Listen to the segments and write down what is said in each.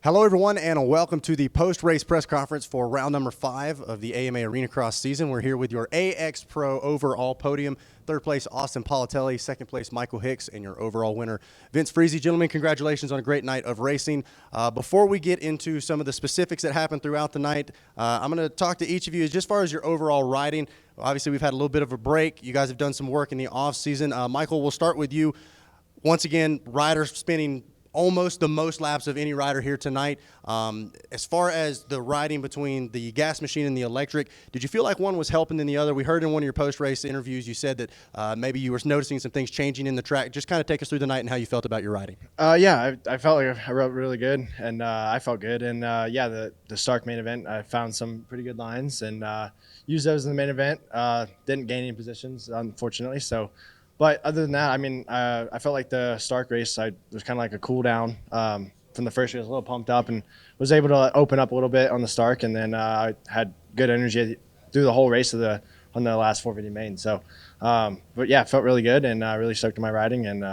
Hello, everyone, and welcome to the post-race press conference for round number 5 of the AMA Arenacross season. We're here with your AX Pro overall podium. Third place, Austin Politelli. Second place, Michael Hicks. And your overall winner, Vince Freese. Gentlemen, congratulations on a great night of racing. Before we get into some of the specifics that happened throughout the night, I'm going to talk to each of you just as far as your overall riding. Obviously, we've had a little bit of a break. You guys have done some work in the off-season. Michael, we'll start with you. Once again, riders spinning almost the most laps of any rider here tonight. As far as the riding between the gas machine and the electric, did you feel like one was helping than the other? We heard in one of your post-race interviews you said that maybe you were noticing some things changing in the track. Just kind of take us through the night and how you felt about your riding. I felt like I rode really good, and I felt good. And the Stark main event, I found some pretty good lines and used those in the main event. Didn't gain any positions, unfortunately. But other than that, I mean, I felt like the Stark race, I was kind of like a cool down from the first race. I was a little pumped up and was able to open up a little bit on the Stark, and then I had good energy through the whole race on the last 450 main. So, but yeah, felt really good and really stoked on my riding, and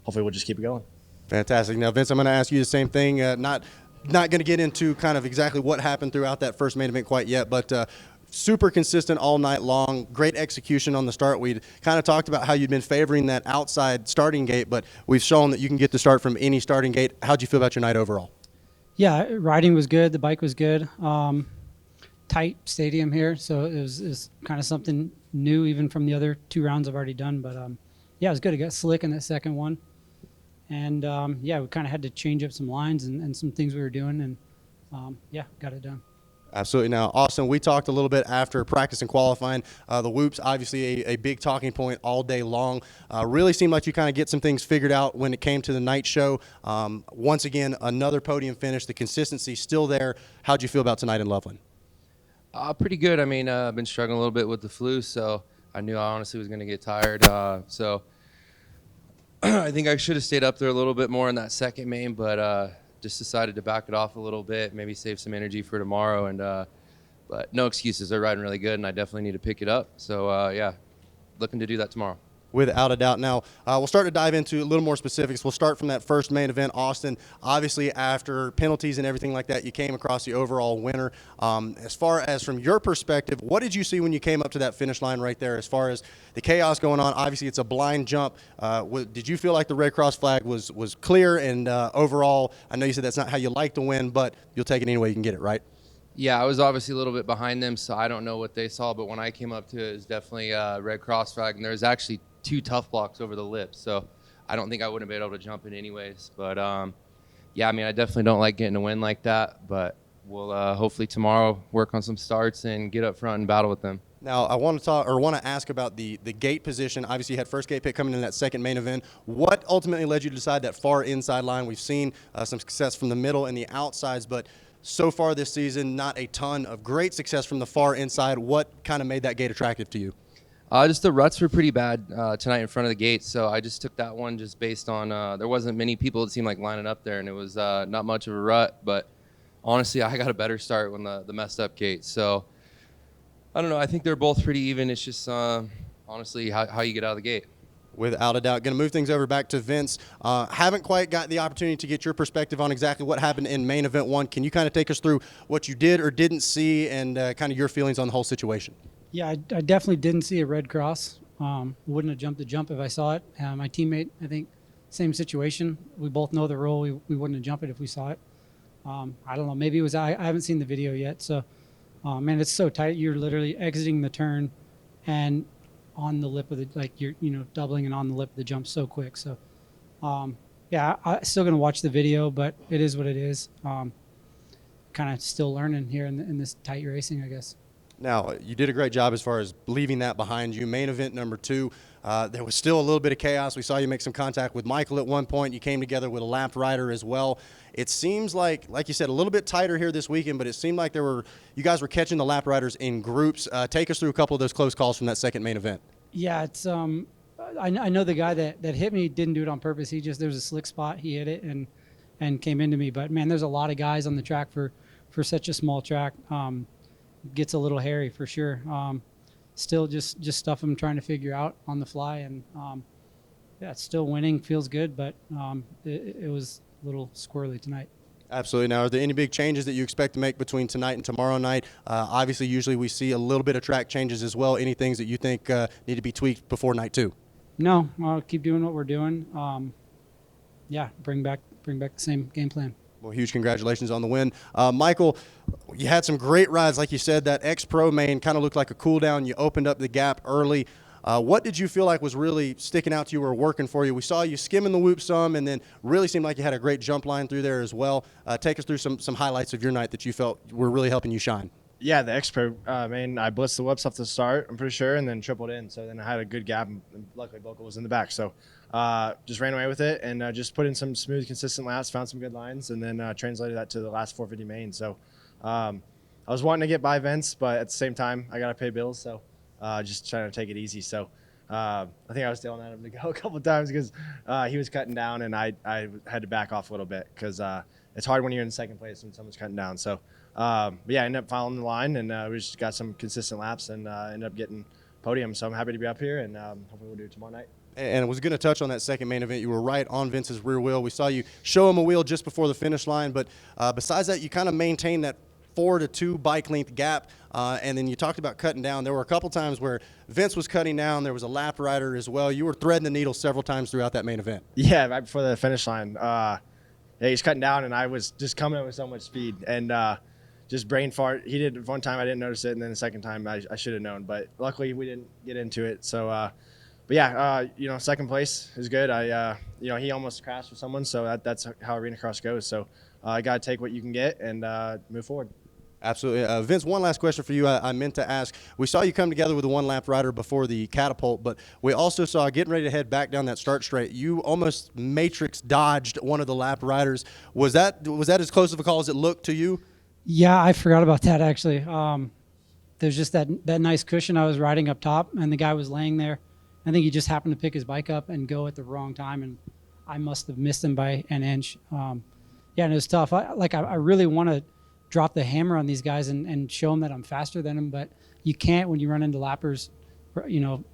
hopefully we'll just keep it going. Fantastic. Now, Vince, I'm going to ask you the same thing. Not going to get into kind of exactly what happened throughout that first main event quite yet, but super consistent all night long, great execution on the start. We kind of talked about how you'd been favoring that outside starting gate, but we've shown that you can get the start from any starting gate. How'd you feel about your night overall? Yeah, riding was good. The bike was good. Tight stadium here, so it was kind of something new even from the other 2 rounds I've already done. But yeah, it was good. It got slick in that second one. And yeah, we kind of had to change up some lines and some things we were doing, and yeah, got it done. Absolutely. Now, Austin, we talked a little bit after practice and qualifying. The whoops, obviously a big talking point all day long. Really seemed like you kind of get some things figured out when it came to the night show. Once again, another podium finish. The consistency still there. How'd you feel about tonight in Loveland? Pretty good. I mean, I've been struggling a little bit with the flu, so I knew I honestly was going to get tired. So I think I should have stayed up there a little bit more in that second main, but just decided to back it off a little bit, maybe save some energy for tomorrow. And but no excuses. They're riding really good, and I definitely need to pick it up. So yeah, looking to do that tomorrow. Without a doubt. Now, we'll start to dive into a little more specifics. We'll start from that first main event, Austin. Obviously, after penalties and everything like that, you came across the overall winner. As far as from your perspective, what did you see when you came up to that finish line right there as far as the chaos going on? Obviously, it's a blind jump. Did you feel like the Red Cross flag was clear? And overall, I know you said that's not how you like to win, but you'll take it any way you can get it, right? Yeah, I was obviously a little bit behind them, so I don't know what they saw. But when I came up to it, it was definitely a Red Cross flag, and there was actually 2 tough blocks over the lip, so I don't think I would have been able to jump it anyways. But yeah, I mean, I definitely don't like getting a win like that, but we'll hopefully tomorrow work on some starts and get up front and battle with them. Now, I want to ask about the gate position. Obviously, you had first gate pick coming in that second main event. What ultimately led you to decide that far inside line? We've seen some success from the middle and the outsides, but so far this season, not a ton of great success from the far inside. What kind of made that gate attractive to you? Just the ruts were pretty bad tonight in front of the gate, so I just took that one just based on there wasn't many people it seemed like lining up there, and it was not much of a rut. But honestly, I got a better start when the messed up gate. So I don't know. I think they're both pretty even. It's just honestly how you get out of the gate. Without a doubt. Going to move things over back to Vince. Haven't quite got the opportunity to get your perspective on exactly what happened in main event 1. Can you kind of take us through what you did or didn't see and kind of your feelings on the whole situation? Yeah, I definitely didn't see a Red Cross. Wouldn't have jumped the jump if I saw it. My teammate, I think, same situation. We both know the rule. We wouldn't have jumped it if we saw it. I don't know. Maybe it was I haven't seen the video yet. So, man, it's so tight. You're literally exiting the turn and on the lip of the, like you're, doubling and on the lip of the jump so quick. So, yeah, I'm still going to watch the video, but it is what it is. Kind of still learning here in this tight racing, I guess. Now, you did a great job as far as leaving that behind you. Main event number 2, there was still a little bit of chaos. We saw you make some contact with Michael at one point. You came together with a lapped rider as well. It seems like you said, a little bit tighter here this weekend, but it seemed like you guys were catching the lap riders in groups. Take us through a couple of those close calls from that second main event. Yeah, it's I know the guy that hit me didn't do it on purpose. There was a slick spot. He hit it and came into me. But man, there's a lot of guys on the track for such a small track. Gets a little hairy for sure. Still just stuff I'm trying to figure out on the fly, and yeah, it's still winning, feels good, but it was a little squirrely tonight. Absolutely. Now, are there any big changes that you expect to make between tonight and tomorrow night? Obviously, usually we see a little bit of track changes as well. Any things that you think need to be tweaked before night 2? No, I'll keep doing what we're doing. Yeah, bring back the same game plan. Well, huge congratulations on the win. Michael, you had some great rides. Like you said, that X-Pro main kind of looked like a cool down. You opened up the gap early. What did you feel like was really sticking out to you or working for you? We saw you skimming the whoop some and then really seemed like you had a great jump line through there as well. Take us through some highlights of your night that you felt were really helping you shine. Yeah, the X-Pro, main, I blitzed the whoops off the start, I'm pretty sure, and then tripled in. So then I had a good gap, and luckily Boca was in the back. So just ran away with it and just put in some smooth, consistent laps, found some good lines, and then translated that to the last 450 main. So I was wanting to get by Vince, but at the same time, I got to pay bills, so just trying to take it easy. So I think I was yelling at him to go a couple of times because he was cutting down, and I had to back off a little bit because it's hard when you're in second place when someone's cutting down. So, but yeah, I ended up following the line, and we just got some consistent laps and ended up getting podium. So I'm happy to be up here, and hopefully we'll do it tomorrow night. And I was going to touch on that second main event. You were right on Vince's rear wheel. We saw you show him a wheel just before the finish line, but besides that, you kind of maintained that 4-2 bike length gap, and then you talked about cutting down. There were a couple times where Vince was cutting down. There was a lap rider as well. You were threading the needle several times throughout that main event. Yeah, right before the finish line. Yeah, he's cutting down, and I was just coming up with so much speed and just brain fart. He did one time, I didn't notice it, and then the second time I should have known, but luckily we didn't get into it. So, but yeah, second place is good. He almost crashed with someone, so that's how Arenacross goes. So I got to take what you can get and move forward. Absolutely. Vince, one last question for you. I meant to ask. We saw you come together with a one-lap rider before the catapult, but we also saw getting ready to head back down that start straight. You almost matrix dodged one of the lap riders. Was that as close of a call as it looked to you? Yeah, I forgot about that actually. There's just that nice cushion. I was riding up top, and the guy was laying there. I think he just happened to pick his bike up and go at the wrong time, and I must have missed him by an inch. And it was tough. I really want to drop the hammer on these guys and show them that I'm faster than them, but you can't when you run into lappers,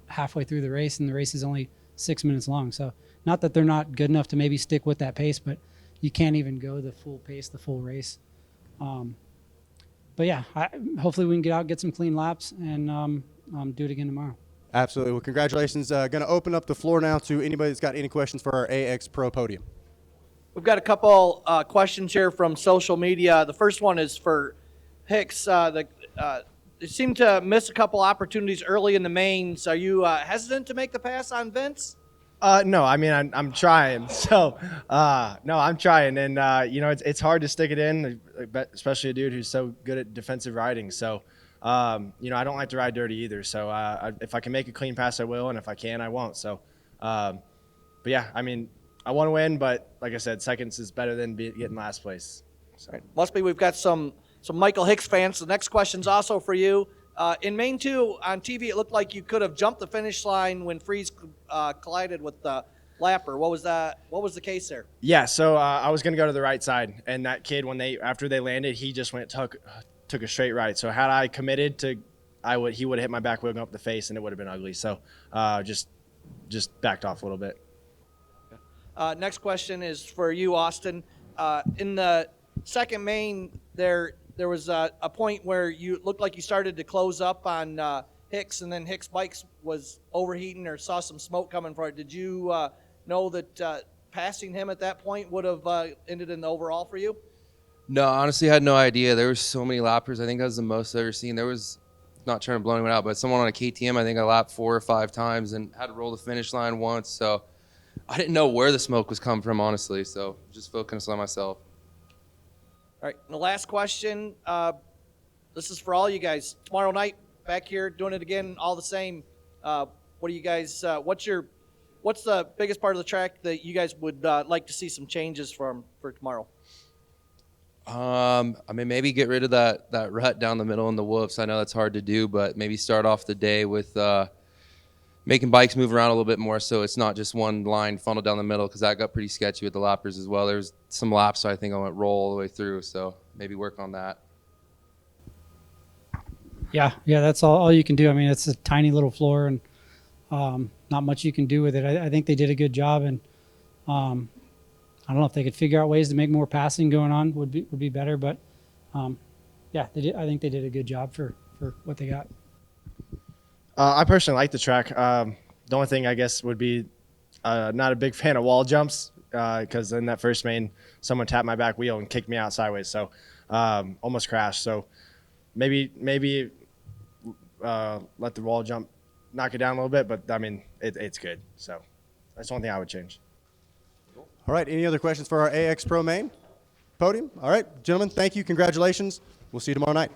halfway through the race, and the race is only 6 minutes long. So not that they're not good enough to maybe stick with that pace, but you can't even go the full pace, the full race. But yeah, hopefully we can get out, get some clean laps, and do it again tomorrow. Absolutely. Well, congratulations. Going to open up the floor now to anybody that's got any questions for our AX Pro podium. We've got a couple questions here from social media. The first one is for Hicks. They seem to miss a couple opportunities early in the mains. Are you hesitant to make the pass on Vince? No, I mean, I'm trying. So, no, I'm trying. And, it's hard to stick it in, especially a dude who's so good at defensive riding. So, I don't like to ride dirty either. So, if I can make a clean pass, I will. And if I can, I won't. So, but yeah, I mean, I want to win, but like I said, seconds is better than getting last place. So. Right. Must be we've got some Michael Hicks fans. The next question's also for you. In Main 2 on TV, it looked like you could have jumped the finish line when Freeze collided with the lapper. What was that? What was the case there? Yeah, so I was going to go to the right side, and that kid, after they landed, he just took a straight right. So had I committed to, he would have hit my back wheel going up the face, and it would have been ugly. So just backed off a little bit. Next question is for you, Austin. In the second main, there was a point where you looked like you started to close up on Hicks, and then Hicks' bike was overheating or saw some smoke coming for it. Did you know that passing him at that point would have ended in the overall for you? No, honestly, I had no idea. There were so many lappers. I think that was the most I've ever seen. There was, not trying to blow anyone out, but someone on a KTM, I think I lapped 4 or 5 times and had to roll the finish line once. So I didn't know where the smoke was coming from, honestly. So just focused on myself. All right, and the last question, this is for all you guys. Tomorrow night, back here, doing it again, all the same. What do you guys, what's the biggest part of the track that you guys would like to see some changes for tomorrow? I mean, maybe get rid of that rut down the middle in the whoops. I know that's hard to do, but maybe start off the day with making bikes move around a little bit more, so it's not just one line funneled down the middle, because that got pretty sketchy with the lappers as well. There's some laps, so I think I went roll all the way through, so maybe work on that. Yeah, that's all you can do. I mean, it's a tiny little floor, and not much you can do with it. I think they did a good job, and I don't know if they could figure out ways to make more passing going on would be better. But yeah, I think they did a good job for what they got. I personally like the track. The only thing I guess would be not a big fan of wall jumps because in that first main, someone tapped my back wheel and kicked me out sideways, so almost crashed. So maybe let the wall jump knock it down a little bit, but I mean it's good. So that's the only thing I would change. All right, any other questions for our AX Pro main podium? All right, gentlemen, thank you. Congratulations. We'll see you tomorrow night.